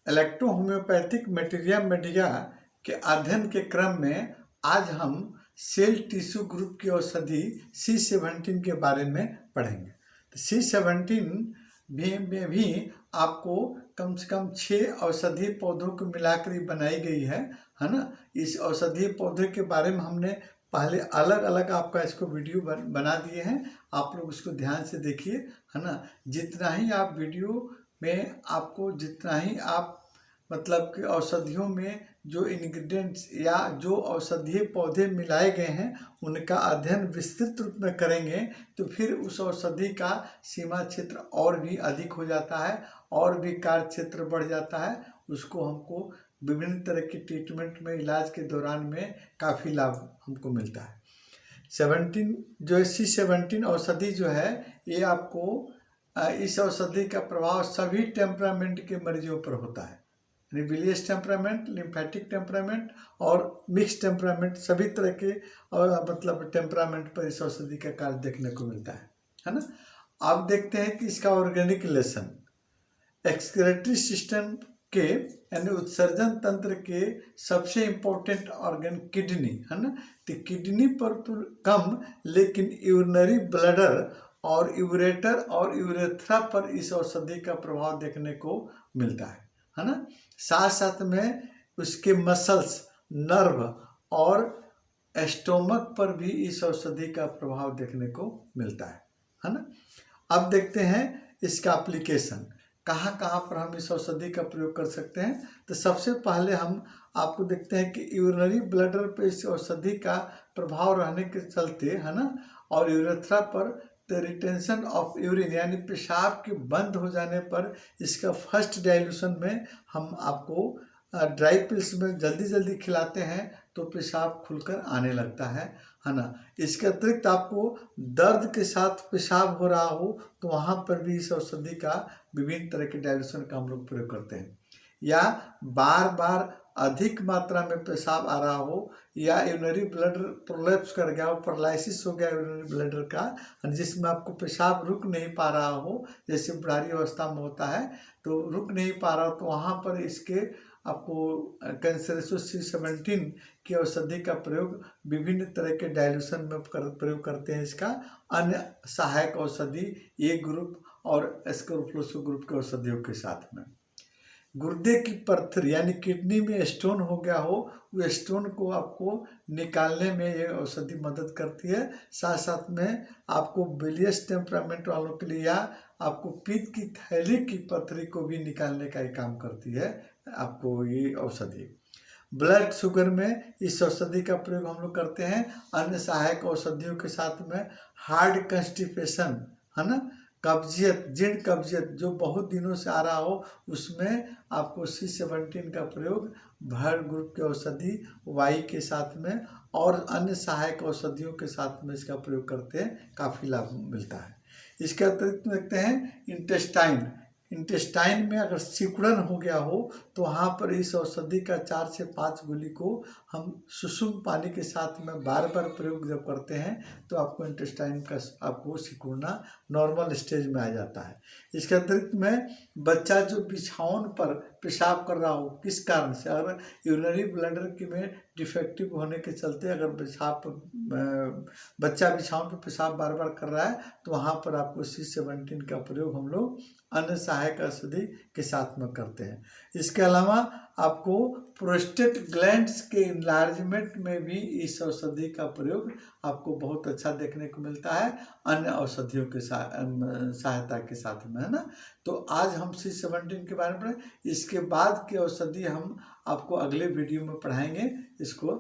Electro homeopathic materia media के अध्ययन के क्रम में आज हम सेल टिश्यू ग्रुप की औषधि C17 के बारे में पढ़ेंगे। तो C17 में भी आपको कम से कम 6 औषधीय पौधों को मिलाकर बनाई गई है ना। इस औषधीय पौधे के बारे में हमने पहले अलग अलग आपका इसको वीडियो बना दिए हैं, आप लोग उसको ध्यान से देखिए, है ना। जितना ही आप वीडियो में आपको जितना ही आप मतलब कि औषधियों में जो इंग्रेडिएंट्स या जो औषधीय पौधे मिलाए गए हैं उनका अध्ययन विस्तृत रूप में करेंगे तो फिर उस औषधि का सीमा क्षेत्र और भी अधिक हो जाता है और भी कार्य क्षेत्र बढ़ जाता है। उसको हमको विभिन्न तरह की ट्रीटमेंट में इलाज के दौरान में काफ़ी लाभ हमको मिलता है। 17 जो है C17 औषधि जो है ये आपको इस औषधि का प्रभाव सभी टेम्परामेंट के मरीजों पर होता है, यानी बिलियस टेम्परामेंट, लिम्फेटिक टेम्परामेंट और मिक्स टेम्परामेंट, सभी तरह के और मतलब टेम्परामेंट पर इस औषधि का कार्य देखने को मिलता है ना। आप देखते हैं कि इसका ऑर्गेनिक रिलेशन एक्सक्रीटरी सिस्टम के यानी उत्सर्जन तंत्र के सबसे इम्पोर्टेंट ऑर्गन किडनी है ना। तो किडनी पर तो कम लेकिन यूरिनरी ब्लडर और यूरेटर और यूरेथ्रा पर इस औषधि का प्रभाव देखने को मिलता है ना। साथ साथ में उसके मसल्स, नर्व और एस्टोमक पर भी इस औषधि का प्रभाव देखने को मिलता है ना। अब देखते हैं इसका एप्लीकेशन कहाँ कहाँ पर हम इस औषधि का प्रयोग कर सकते हैं। तो सबसे पहले हम आपको देखते हैं कि यूरिनरी ब्लडर पे इस औषधि का प्रभाव रहने के चलते है ना, और यूरेथ्रा पर द रिटेंशन ऑफ यूरिन यानी पेशाब के बंद हो जाने पर इसका फर्स्ट डाइल्यूशन में हम आपको ड्राई पिल्स में जल्दी खिलाते हैं तो पेशाब खुलकर आने लगता है ना। इसके अतिरिक्त आपको दर्द के साथ पेशाब हो रहा हो तो वहाँ पर भी इस औषधि का विभिन्न तरह के डाइल्यूशन का हम लोग प्रयोग करते हैं, या बार बार अधिक मात्रा में पेशाब आ रहा हो या यूरिनरी ब्लडर प्रोलैप्स कर गया हो, पैरालिसिस हो गया यूरिनरी ब्लडर का जिसमें आपको पेशाब रुक नहीं पा रहा हो, जैसे बुढ़ारी अवस्था में होता है तो रुक नहीं पा रहा हो, तो वहाँ पर इसके आपको कैंसरेसोस C17 की औषधि का प्रयोग विभिन्न तरह के डाइल्यूशन में प्रयोग करते हैं। इसका अन्य सहायक औषधि ए ग्रुप और एस्कोफ्लोसो ग्रुप के औषधियों के साथ में गुर्दे की पत्थर यानी किडनी में स्टोन हो गया हो, वो स्टोन को आपको निकालने में ये औषधि मदद करती है। साथ साथ में आपको बिलियस टेम्परामेंट वालों के लिए या आपको पित्त की थैली की पथरी को भी निकालने का काम करती है आपको ये औषधि। ब्लड शुगर में इस औषधि का प्रयोग हम लोग करते हैं। अन्य सहायक औषधियों के साथ में हार्ड कंस्टिपेशन है ना, कब्जियत, जीर्ण कब्जियत जो बहुत दिनों से आ रहा हो उसमें आपको C17 का प्रयोग भर ग्रुप की औषधि वाई के साथ में और अन्य सहायक औषधियों के साथ में इसका प्रयोग करते हैं, काफ़ी लाभ मिलता है। इसके अतिरिक्त देखते हैं इंटेस्टाइन में अगर सिकुड़न हो गया हो तो वहाँ पर इस औषधि का 4 से 5 गोली को हम सुसुम पानी के साथ में बार बार प्रयोग जब करते हैं तो आपको इंटेस्टाइन का आपको सिकुड़ना नॉर्मल स्टेज में आ जाता है। इसके अतिरिक्त में बच्चा जो बिछावन पर पेशाब कर रहा हो किस कारण से, अगर यूरिनरी ब्लडर की में डिफेक्टिव होने के चलते अगर बच्चा बिछावन पर पेशाब बार बार कर रहा है तो वहाँ पर आपको C17 का प्रयोग हम लोग अन्य सहायक औषधि के साथ में करते हैं। इसके अलावा आपको प्रोस्टेट ग्लैंड्स के इनलार्जमेंट में भी इस औषधि का प्रयोग आपको बहुत अच्छा देखने को मिलता है अन्य औषधियों के सहायता के साथ में, है ना। तो आज हम C17 के बारे में, इसके बाद की औषधि हम आपको अगले वीडियो में पढ़ाएंगे। इसको